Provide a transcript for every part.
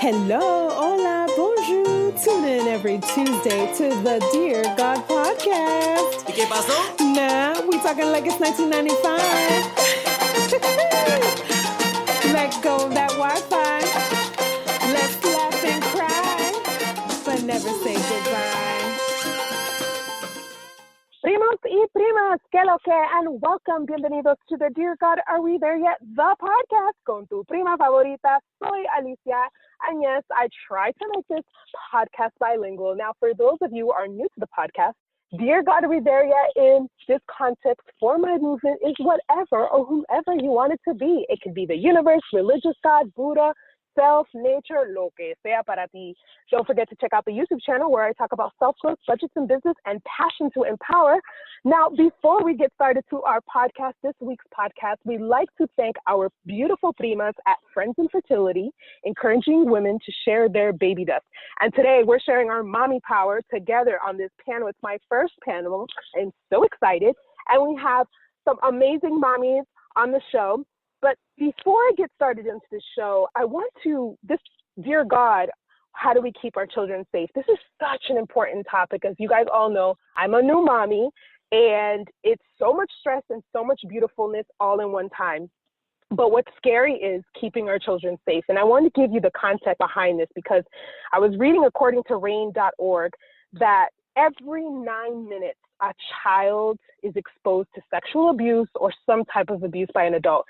Hello, hola, bonjour. Tune in every Tuesday to the Dear God podcast. ¿Y qué pasó? Nah, we talking like it's 1995. Let go of that Wi-Fi. Let's laugh and cry, but never say goodbye. Primos y Primas, que lo que, and welcome, bienvenidos to the Dear God, Are We There Yet? The podcast con tu prima favorita. Soy Alicia, and yes, I try to make this podcast bilingual. Now, for those of you who are new to the podcast, Dear God, Are We There Yet? In this context for my movement is whatever or whomever you want it to be. It could be the universe, religious God, Buddha, self, nature, lo que sea para ti. Don't forget to check out the YouTube channel where I talk about self-growth, budgets and business, and passion to empower. Now, before we get started to our podcast, this week's podcast, we'd like to thank our beautiful primas at Friends in Fertility, encouraging women to share their baby dust. And today we're sharing our mommy power together on this panel. It's my first panel. I'm so excited. And we have some amazing mommies on the show. But before I get started into the show, I want to, dear God, how do we keep our children safe? This is such an important topic. As you guys all know, I'm a new mommy, and it's so much stress and so much beautifulness all in one time. But what's scary is keeping our children safe. And I want to give you the context behind this because I was reading, according to RAINN.org, that every 9 minutes, a child is exposed to sexual abuse or some type of abuse by an adult.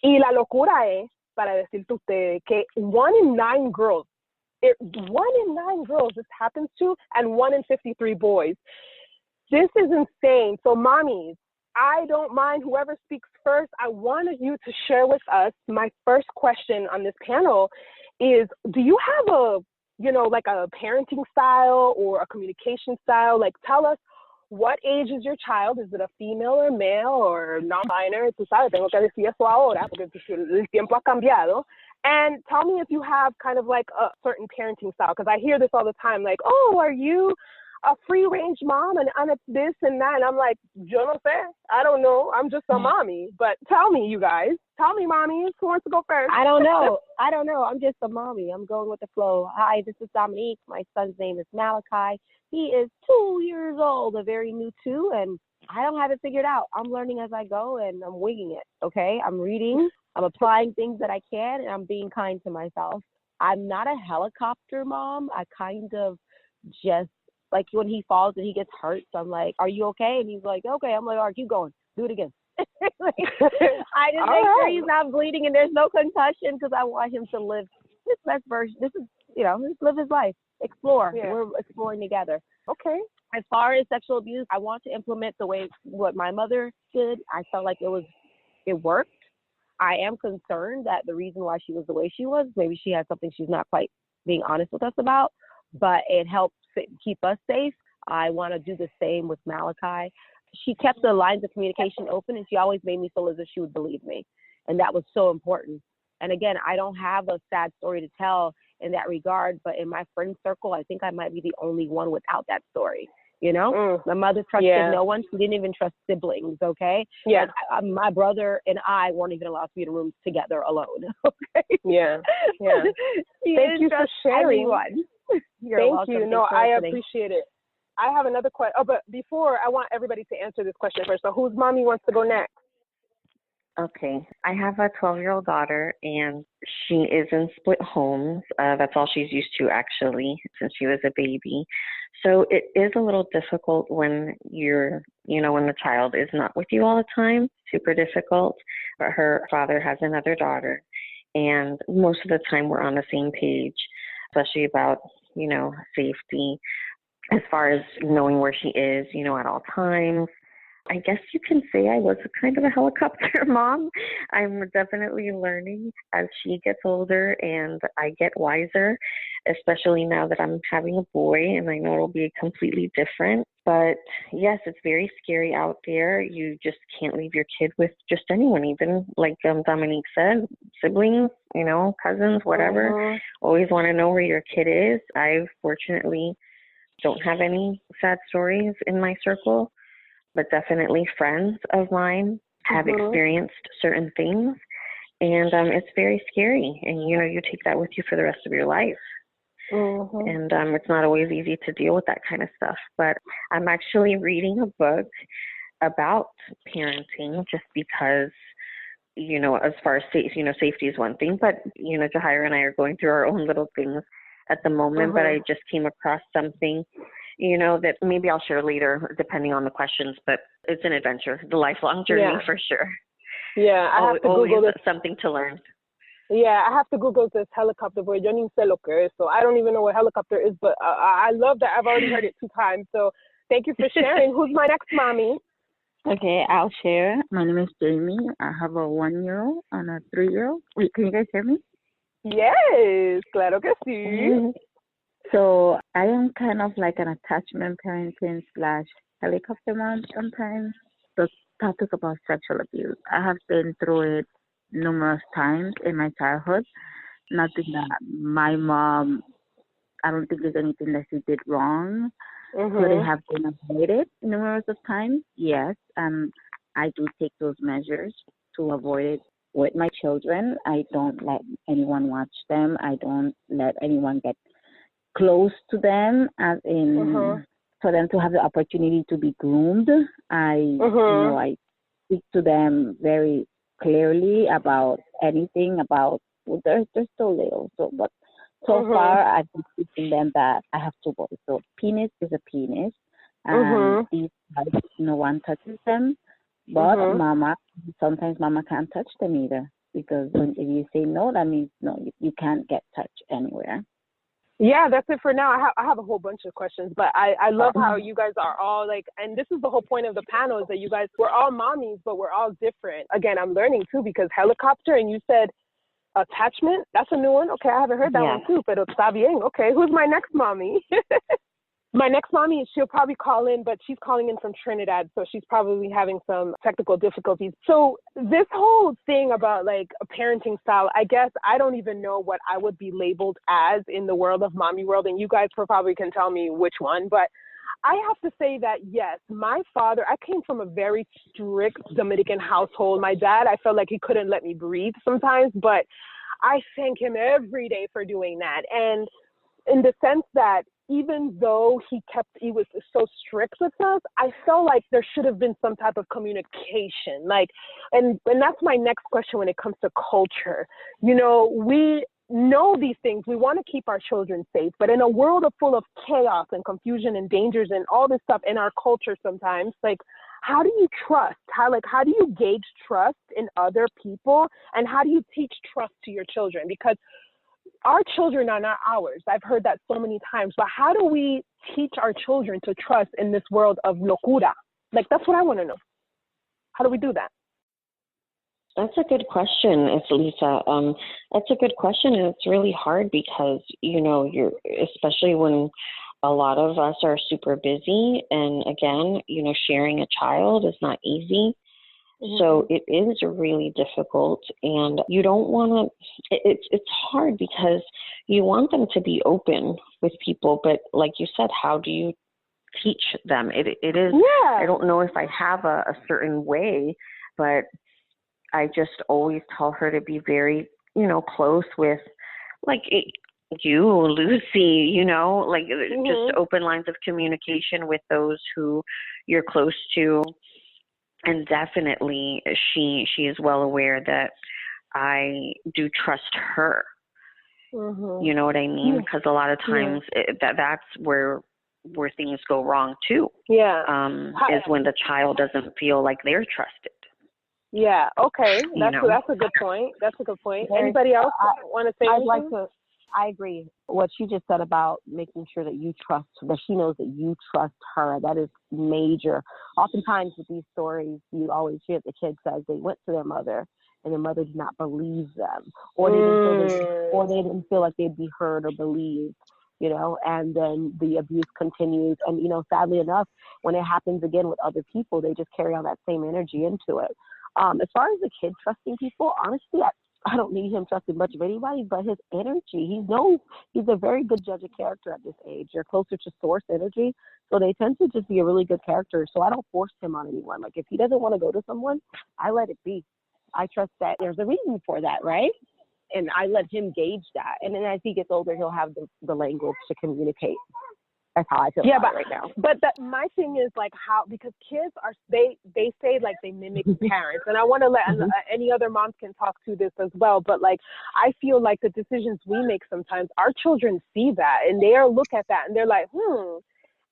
Y la locura es, para decirte ustedes, que 1 in 9 girls this happens to, and 1 in 53 boys. This is insane. So mommies, I don't mind whoever speaks first. I wanted you to share with us. My first question on this panel is, do you have a parenting style or a communication style? Like, tell us, what age is your child? Is it a female or male or non-binary? Tú sabes, tengo que decir eso ahora porque el tiempo ha cambiado. And tell me if you have kind of like a certain parenting style, because I hear this all the time, like, oh, are you a free-range mom and it's this and that? And I'm like, yo no sé. I don't know. I'm just a mommy. But tell me, you guys. Tell me, mommies. Who wants to go first? I don't know. I'm just a mommy. I'm going with the flow. Hi, this is Dominique. My son's name is Malachi. He is 2 years old, a very new 2, and I don't have it figured out. I'm learning as I go, and I'm winging it, okay? I'm reading, I'm applying things that I can, and I'm being kind to myself. I'm not a helicopter mom. I kind of just, like when he falls and he gets hurt, so I'm like, are you okay? And he's like, okay. I'm like, all right, keep going. Do it again. I just make sure he's not bleeding and there's no concussion because I want him to live his best version. Just live his life. Explore. Yeah. We're exploring together. Okay. As far as sexual abuse, I want to implement what my mother did. I felt like it worked. I am concerned that the reason why she was the way she was, maybe she had something she's not quite being honest with us about, but it helped keep us safe. I want to do the same with Malachi. She kept the lines of communication open, and she always made me feel as if she would believe me. And that was so important. And again, I don't have a sad story to tell in that regard, but in my friend circle, I think I might be the only one without that story. You know, my mother trusted no one. She didn't even trust siblings. Okay. Yeah. Like, my brother and I weren't even allowed to be in a room together alone. Okay. Yeah. Yeah. Thank you for sharing. Thank you. No, I appreciate it. I have another question. Oh, but before, I want everybody to answer this question first. So whose mommy wants to go next? Okay. I have a 12-year-old daughter, and she is in split homes. That's all she's used to, actually, since she was a baby. So it is a little difficult when when the child is not with you all the time. Super difficult. But her father has another daughter, and most of the time we're on the same page, especially about, safety, as far as knowing where she is, at all times. I guess you can say I was kind of a helicopter mom. I'm definitely learning as she gets older and I get wiser, especially now that I'm having a boy, and I know it'll be completely different. But yes, it's very scary out there. You just can't leave your kid with just anyone, even like Dominique said, siblings, cousins, whatever. Always want to know where your kid is. I fortunately don't have any sad stories in my circle, but definitely friends of mine have experienced certain things. And it's very scary. And, you take that with you for the rest of your life. Mm-hmm. And it's not always easy to deal with that kind of stuff. But I'm actually reading a book about parenting just because, as far as safety is one thing, but, Jahira and I are going through our own little things at the moment. But I just came across something, that maybe I'll share later, depending on the questions, but it's an adventure, the lifelong journey for sure. Yeah, I have to Google Always this. something to learn. Yeah, I have to Google this helicopter boy. Yo ni sé lo que es, so I don't even know what helicopter is, but I love that. I've already heard it 2 times, so thank you for sharing. Who's my next mommy? Okay, I'll share. My name is Jamie. I have a 1-year-old and a 3-year-old. Wait, can you guys hear me? Yes, claro que sí. So I am kind of like an attachment parenting / helicopter mom sometimes. The topic about sexual abuse. I have been through it numerous times in my childhood. Nothing that my mom, I don't think there's anything that she did wrong. Could it have been avoided numerous of times? Yes. And I do take those measures to avoid it with my children. I don't let anyone watch them. I don't let anyone get close to them, as in for them to have the opportunity to be groomed. I speak to them very clearly about anything about, they're still little, but so far I've been teaching them that I have 2 boys. So penis is a penis, and these guys, no one touches them, but sometimes mama can't touch them either, because if you say no, that means no, you can't get touched anywhere. Yeah, that's it for now. I have a whole bunch of questions, but I love how you guys are all like, and this is the whole point of the panel, is that you guys, we're all mommies, but we're all different. Again, I'm learning too, because helicopter, and you said attachment, that's a new one. Okay, I haven't heard that one too, pero está bien. Okay, who's my next mommy? My next mommy, she'll probably call in, but she's calling in from Trinidad, so she's probably having some technical difficulties. So this whole thing about like a parenting style, I guess I don't even know what I would be labeled as in the world of mommy world, and you guys probably can tell me which one, but I have to say that, yes, my father, I came from a very strict Dominican household. My dad, I felt like he couldn't let me breathe sometimes, but I thank him every day for doing that. And in the sense that even though he was so strict with us, I felt like there should have been some type of communication. Like, and that's my next question when it comes to culture. We know these things. We want to keep our children safe, but in a world full of chaos and confusion and dangers and all this stuff in our culture sometimes, like, how do you trust? How do you gauge trust in other people? And how do you teach trust to your children? Because our children are not ours. I've heard that so many times, but how do we teach our children to trust in this world of locura? Like, that's what I want to know. How do we do that? That's a good question. It's Lisa. That's a good question, and it's really hard because, you're, especially when a lot of us are super busy, and again, sharing a child is not easy. So it is really difficult, and you don't want to, it's hard because you want them to be open with people, but like you said, how do you teach them? It is, I don't know if I have a certain way, but I just always tell her to be very, close with, like, you, Lucy, just open lines of communication with those who you're close to. And definitely she is well aware that I do trust her. You know what I mean? Because a lot of times that's where things go wrong too. Is when the child doesn't feel like they're trusted. Yeah. Okay. That's a good point. That's a good point. Anybody else want to say anything? I agree. What she just said about making sure that you trust, that she knows that you trust her, that is major. Oftentimes with these stories, you always hear the kid says they went to their mother and their mother did not believe them, or they didn't feel like they'd be heard or believed, and then the abuse continues. And, sadly enough, when it happens again with other people, they just carry on that same energy into it. As far as the kid trusting people, honestly, I don't need him trusting much of anybody, but his energy, he's a very good judge of character at this age. They're closer to source energy, so they tend to just be a really good character. So I don't force him on anyone. Like, if he doesn't want to go to someone, I let it be. I trust that there's a reason for that, right? And I let him gauge that. And then as he gets older, he'll have the language to communicate. That's how I feel about it right now. But my thing is like how, because kids are, they say like they mimic parents. And I want to let any other moms can talk to this as well. But like, I feel like the decisions we make sometimes, our children see that and they'll look at that and they're like,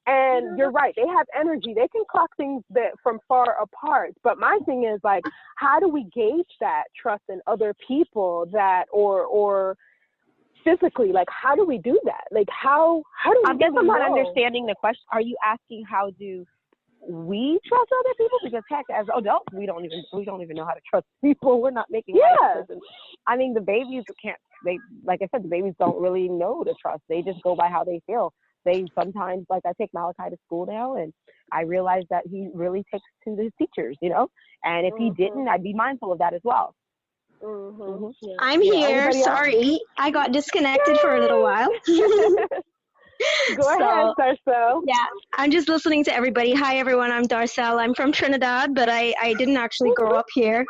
And you're right. They have energy. They can clock things that from far apart. But my thing is like, how do we gauge that trust in other people that, or physically, like, how do we do that? Like, how do we? I guess I'm not understanding the question. Are you asking how do we trust other people? Because heck, as adults, we don't even know how to trust people. We're not making right decisions. I mean, the babies can't. They, like I said, the babies don't really know to trust. They just go by how they feel. They sometimes, like, I take Malachi to school now, and I realize that he really takes to his teachers, you know. And if he didn't, I'd be mindful of that as well. Yeah. I'm here. Sorry, I got disconnected for a little while. Go ahead, Darcel. Yeah, I'm just listening to everybody. Hi, everyone. I'm Darcel. I'm from Trinidad, but I didn't actually grow up here.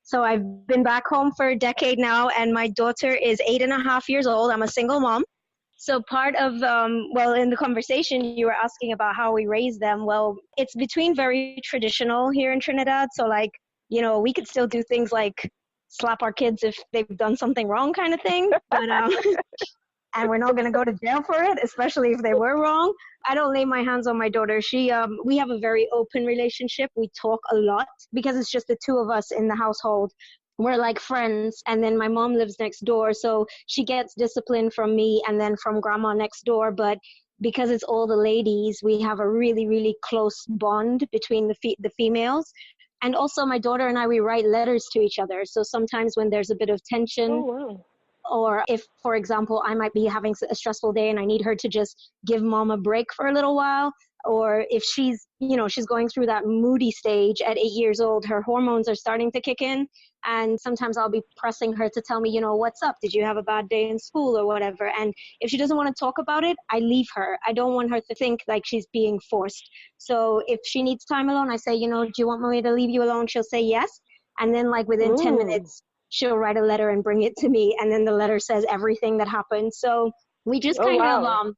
So I've been back home for a decade now, and my daughter is 8.5 years old. I'm a single mom. So part of, in the conversation, you were asking about how we raise them. Well, it's between very traditional here in Trinidad. So, like, you know, we could still do things like slap our kids if they've done something wrong kind of thing. But and we're not going to go to jail for it, especially if they were wrong. I don't lay my hands on my daughter. We have a very open relationship. We talk a lot because it's just the two of us in the household. We're like friends, and then my mom lives next door, so she gets discipline from me and then from grandma next door. But because it's all the ladies, we have a really, really close bond between the females. And also my daughter and I, we write letters to each other. So sometimes when there's a bit of tension, or if, for example, I might be having a stressful day and I need her to just give mom a break for a little while, or if she's going through that moody stage at 8 years old, her hormones are starting to kick in. And sometimes I'll be pressing her to tell me, you know, what's up? Did you have a bad day in school or whatever? And if she doesn't want to talk about it, I leave her. I don't want her to think like she's being forced. So if she needs time alone, I say, you know, do you want me to leave you alone? She'll say yes. And then like within 10 minutes, she'll write a letter and bring it to me. And then the letter says everything that happened. So we just I like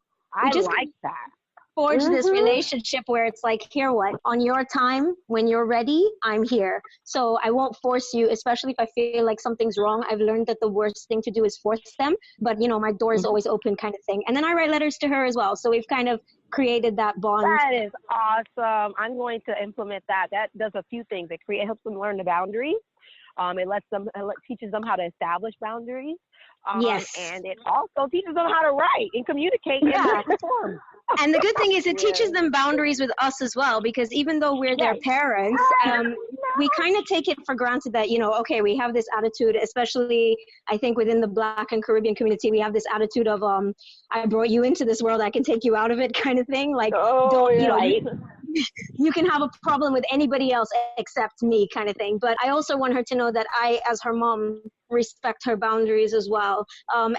that. Forge this relationship where it's like, here, what? On your time, when you're ready, I'm here. So I won't force you, especially if I feel like something's wrong. I've learned that the worst thing to do is force them. But, you know, my door is always open kind of thing. And then I write letters to her as well. So we've kind of created that bond. That is awesome. I'm going to implement that. That does a few things. It helps them learn the boundaries. It teaches them how to establish boundaries. Yes. And it also teaches them how to write and communicate in different forms. And the good thing is it teaches them boundaries with us as well, because even though we're their parents, we kind of take it for granted that, you know, okay, we have this attitude, especially I think within the Black and Caribbean community, we have this attitude of, I brought you into this world, I can take you out of it kind of thing. Like, you can have a problem with anybody else except me kind of thing. But I also want her to know that I, as her mom, respect her boundaries as well.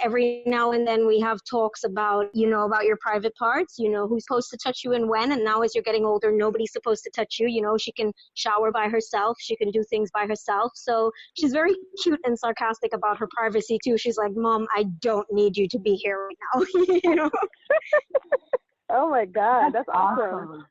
Every now and then we have talks about, you know, about your private parts, you know, who's supposed to touch you and when. And now as you're getting older, nobody's supposed to touch you. You know, she can shower by herself. She can do things by herself. So she's very cute and sarcastic about her privacy too. She's like, Mom, I don't need you to be here right now. You know? Oh my God, that's awesome.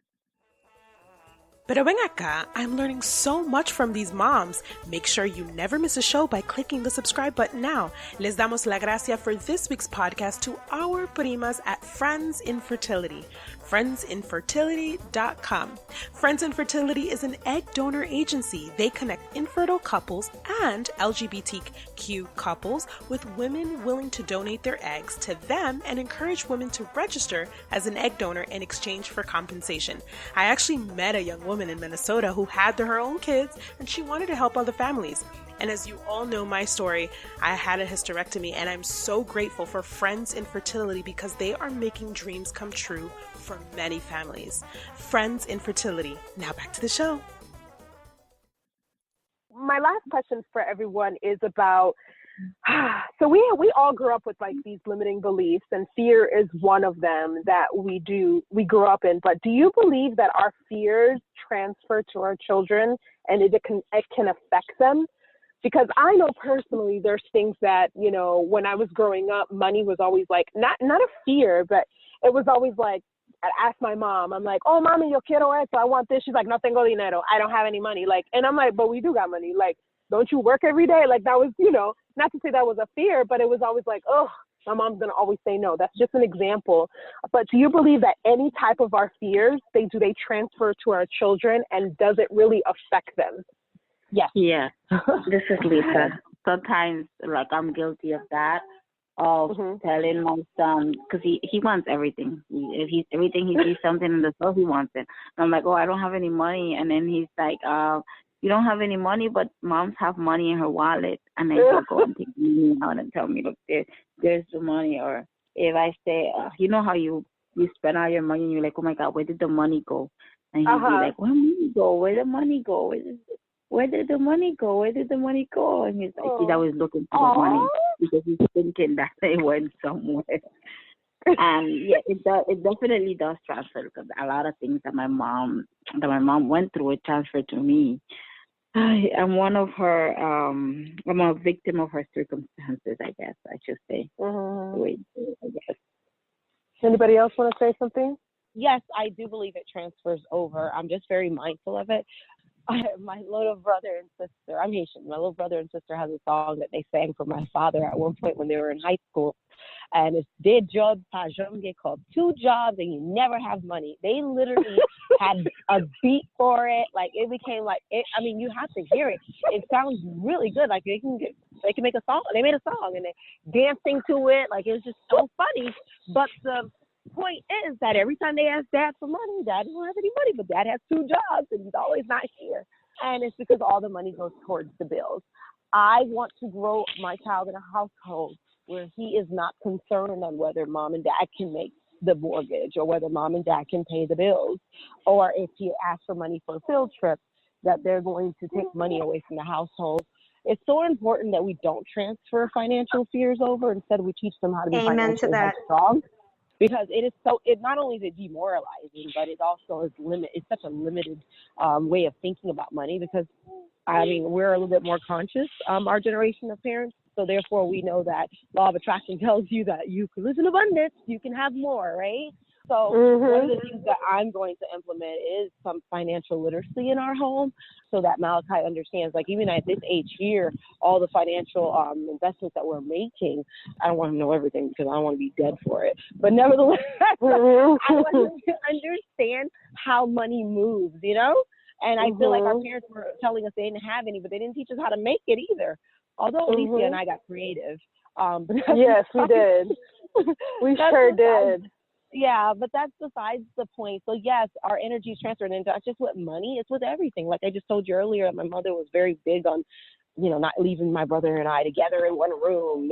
Pero ven acá, I'm learning so much from these moms. Make sure you never miss a show by clicking the subscribe button now. Les damos la gracia for this week's podcast to our primas at Friends in Fertility. FriendsInFertility.com. Friends in Fertility is an egg donor agency. They connect infertile couples and LGBTQ couples with women willing to donate their eggs to them and encourage women to register as an egg donor in exchange for compensation. I actually met a young woman in Minnesota who had her own kids and she wanted to help other families. And as you all know my story, I had a hysterectomy and I'm so grateful for Friends in Fertility because they are making dreams come true for many families. Friends in Fertility. Now back to the show. My last question for everyone is about, so we all grew up with like these limiting beliefs, and fear is one of them that we grew up in. But do you believe that our fears transfer to our children and it can affect them? Because I know personally there's things that, you know, when I was growing up, money was always like, not a fear, but it was always like, I'd ask my mom, I'm like, oh, mommy, yo quiero esto, I want this. She's like, no tengo dinero. I don't have any money. Like, and I'm like, but we do got money. Like, don't you work every day? Like, that was, you know, not to say that was a fear, but it was always like, oh, my mom's going to always say no. That's just an example. But do you believe that any type of our fears, they transfer to our children, and does it really affect them? Yes. Yeah. This is Lisa. Sometimes, like, I'm guilty of that, of telling my son, because he wants everything. Everything he sees something in the store, he wants it. And I'm like, oh, I don't have any money. And then he's like, you don't have any money, but moms have money in her wallet. And then he'll go and take me out and tell me, look, there's the money. Or if I say, you know how you spend all your money and you're like, oh my God, where did the money go? And he'll be like, where did the money go? Where did the money go? Where did the money go? Where did the money go? And he's like, he's always looking for the money because he's thinking that it went somewhere. And yeah, it definitely does transfer, because a lot of things that my mom went through, it transferred to me. I'm one of her, I'm a victim of her circumstances, I guess I should say. I guess. Anybody else want to say something? Yes, I do believe it transfers over. I'm just very mindful of it. My little brother and sister, I'm Haitian. My little brother and sister has a song that they sang for my father at one point when they were in high school. And it's "Deux jobs par jour," called 2 jobs and you never have money. They literally had a beat for it. Like, it became like, I mean, you have to hear it. It sounds really good. Like, they can make a song. They made a song and they dancing to it. Like, it was just so funny. But the point is that every time they ask Dad for money, Dad doesn't have any money, but Dad has 2 jobs and he's always not here. And it's because all the money goes towards the bills. I want to grow my child in a household where he is not concerned on whether mom and dad can make the mortgage or whether mom and dad can pay the bills, or if he asks for money for a field trip, that they're going to take money away from the household. It's so important that we don't transfer financial fears over. Instead, we teach them how to be financially strong. Because it not only is it demoralizing, but it also is it's such a limited way of thinking about money, because, I mean, we're a little bit more conscious, our generation of parents. So therefore, we know that law of attraction tells you that you can live in abundance, you can have more, right? So one of the things that I'm going to implement is some financial literacy in our home, so that Malachi understands, like, even at this age here, all the financial investments that we're making, I don't want to know everything because I don't want to be dead for it. But nevertheless, I want them to understand how money moves, you know? And I feel like our parents were telling us they didn't have any, but they didn't teach us how to make it either. Although Alicia and I got creative. Yes, we did. We sure did. Yeah, but that's besides the point. So yes, our energy is transferred, and not just with money, it's with everything. Like I just told you earlier, my mother was very big on, you know, not leaving my brother and I together in one room,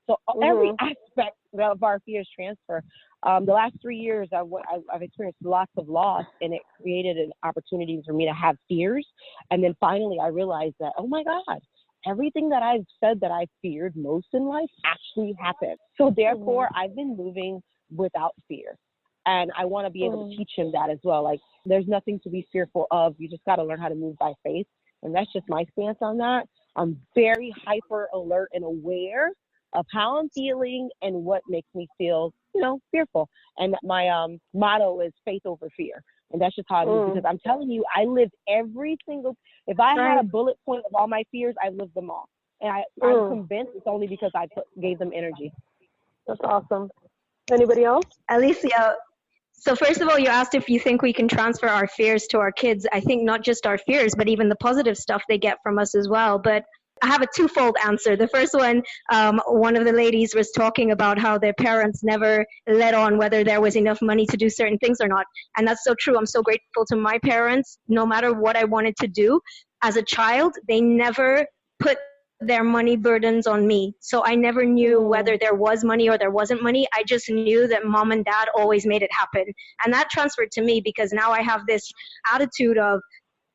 So every aspect of our fears transfer. The last 3 years, I've experienced lots of loss, and it created an opportunity for me to have fears. And then finally, I realized that, oh my God, everything that I've said that I feared most in life actually happened. So therefore, I've been moving without fear. And I want to be able to teach him that as well. Like, there's nothing to be fearful of. You just got to learn how to move by faith. And that's just my stance on that. I'm very hyper alert and aware of how I'm feeling and what makes me feel, you know, fearful. And my motto is faith over fear. And that's just how I live, because I'm telling you, I lived every single, if I had a bullet point of all my fears, I lived them all. And I'm convinced it's only because I gave them energy. That's awesome. Anybody else? Alicia, so first of all, you asked if you think we can transfer our fears to our kids. I think not just our fears, but even the positive stuff they get from us as well. But I have a twofold answer. The first one of the ladies was talking about how their parents never let on whether there was enough money to do certain things or not. And that's so true. I'm so grateful to my parents. No matter what I wanted to do as a child, they never put their money burdens on me. So I never knew whether there was money or there wasn't money. I just knew that mom and dad always made it happen. And that transferred to me, because now I have this attitude of,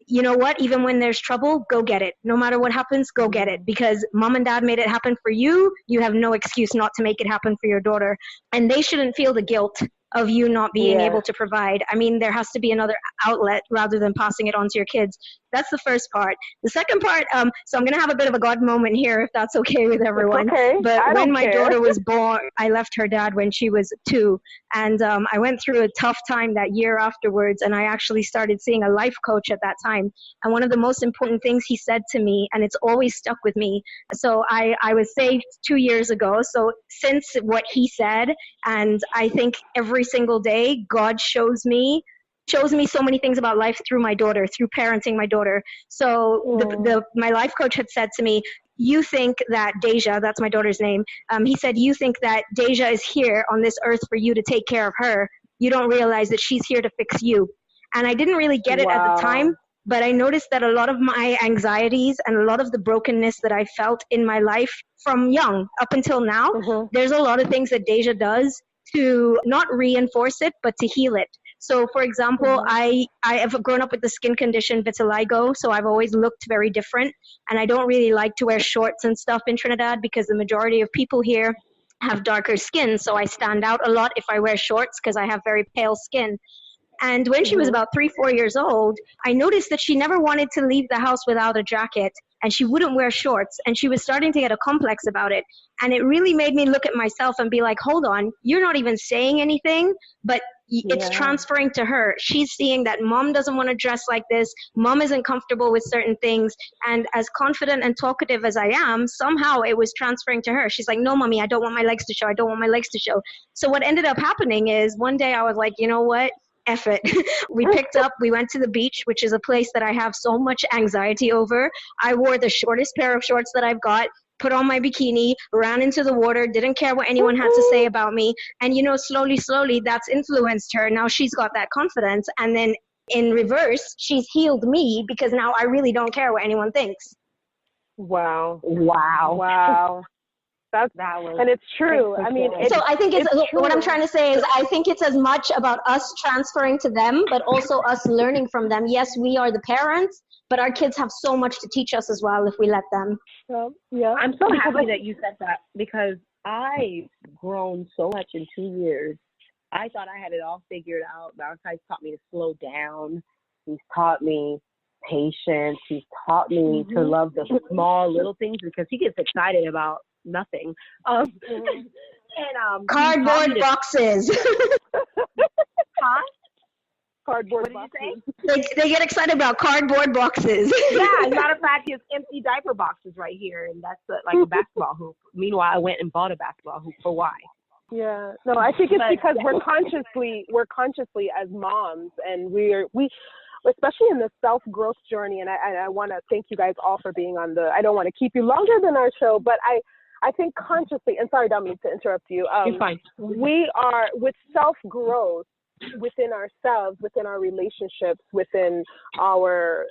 you know what, even when there's trouble, go get it. No matter what happens, go get it. Because mom and dad made it happen for you. You have no excuse not to make it happen for your daughter. And they shouldn't feel the guilt of you not being able to provide. I mean, there has to be another outlet rather than passing it on to your kids. That's the first part. The second part, so I'm going to have a bit of a God moment here, if that's okay with everyone. It's okay. But when my daughter was born, I left her dad when she was 2. And I went through a tough time that year afterwards. And I actually started seeing a life coach at that time. And one of the most important things he said to me, and it's always stuck with me. So I was saved 2 years ago. So since what he said, and I think every single day, God shows me so many things about life through my daughter, through parenting my daughter. So my life coach had said to me, you think that Deja, that's my daughter's name, he said, you think that Deja is here on this earth for you to take care of her. You don't realize that she's here to fix you. And I didn't really get it at the time, but I noticed that a lot of my anxieties and a lot of the brokenness that I felt in my life from young up until now, there's a lot of things that Deja does to not reinforce it, but to heal it. So, for example, I have grown up with the skin condition vitiligo, so I've always looked very different. And I don't really like to wear shorts and stuff in Trinidad because the majority of people here have darker skin. So I stand out a lot if I wear shorts because I have very pale skin. And when she was about 3-4 years old, I noticed that she never wanted to leave the house without a jacket, and she wouldn't wear shorts, and she was starting to get a complex about it. And it really made me look at myself and be like, hold on, you're not even saying anything, but it's transferring to her. She's seeing that mom doesn't want to dress like this. Mom isn't comfortable with certain things. And as confident and talkative as I am, somehow it was transferring to her. She's like, no, mommy, I don't want my legs to show. I don't want my legs to show. So what ended up happening is one day I was like, you know what? F it. We picked up, we went to the beach, which is a place that I have so much anxiety over. I wore the shortest pair of shorts that I've got, put on my bikini, ran into the water, didn't care what anyone had to say about me. And, slowly that's influenced her. Now she's got that confidence. And then in reverse, she's healed me because now I really don't care what anyone thinks. Wow. And it's true. I mean, so I think it's what I'm trying to say is I think it's as much about us transferring to them, but also us learning from them. Yes, we are the parents, but our kids have so much to teach us as well if we let them. I'm so happy that you said that because I've grown so much in 2 years. I thought I had it all figured out. Malachi's taught me to slow down. He's taught me patience. He's taught me to love the small little things because he gets excited about nothing. Cardboard boxes. Cardboard what boxes. Did you say? They get excited about cardboard boxes. Yeah, as a matter of fact, he has empty diaper boxes right here, and that's like a basketball hoop. Meanwhile, I went and bought a basketball hoop for why? Yeah, no, I think it's because we're consciously as moms, and we especially in the self-growth journey, and I want to thank you guys all for being on I don't want to keep you longer than our show, but I think consciously, and sorry, Dominique, to interrupt you. You're fine. We are, with self-growth within ourselves, within our relationships, within our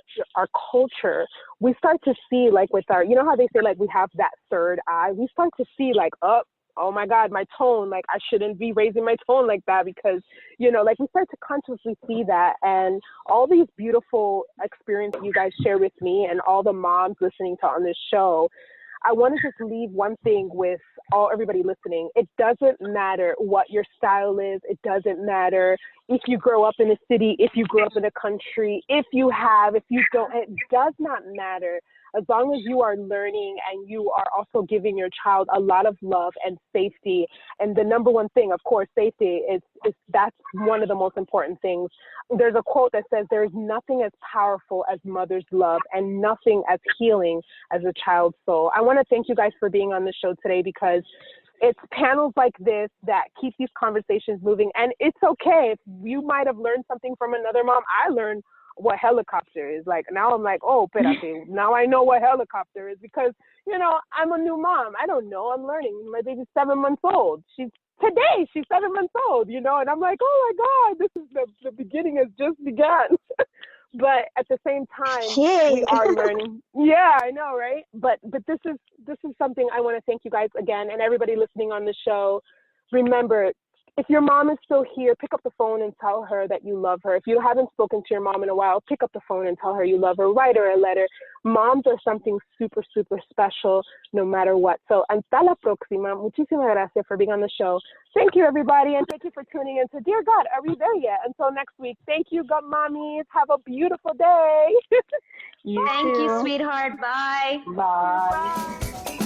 culture, we start to see, like with our, you know how they say, like, we have that third eye? We start to see, like, oh my God, my tone, like I shouldn't be raising my tone like that because, like we start to consciously see that. And all these beautiful experiences you guys share with me and all the moms listening to on this show, I want to just leave one thing with everybody listening. It doesn't matter what your style is. It doesn't matter if you grow up in a city, if you grow up in a country, if you don't, it does not matter. As long as you are learning and you are also giving your child a lot of love and safety. And the number one thing, of course, safety is that's one of the most important things. There's a quote that says, there's nothing as powerful as mother's love and nothing as healing as a child's soul. I want to thank you guys for being on the show today because it's panels like this that keep these conversations moving. And it's okay if you might have learned something from another mom. I learned what helicopter is. Like, now I'm like, oh, espérate, now I know what helicopter is because, I'm a new mom. I don't know. I'm learning. My baby's 7 months old. She's 7 months old, and I'm like, oh my God, this is the beginning has just begun. But at the same time, we are learning. Yeah, I know, right? But this is something I want to thank you guys again and everybody listening on the show. Remember, If your mom is still here, pick up the phone and tell her that you love her. If you haven't spoken to your mom in a while, pick up the phone and tell her you love her. Write her a letter. Moms are something super, super special no matter what. So, hasta la próxima. Muchísimas gracias for being on the show. Thank you, everybody, and thank you for tuning in to Dear God, Are We There Yet? Until next week, thank you, God Mommies. Have a beautiful day. Thank you, sweetheart. Bye. Bye. Bye.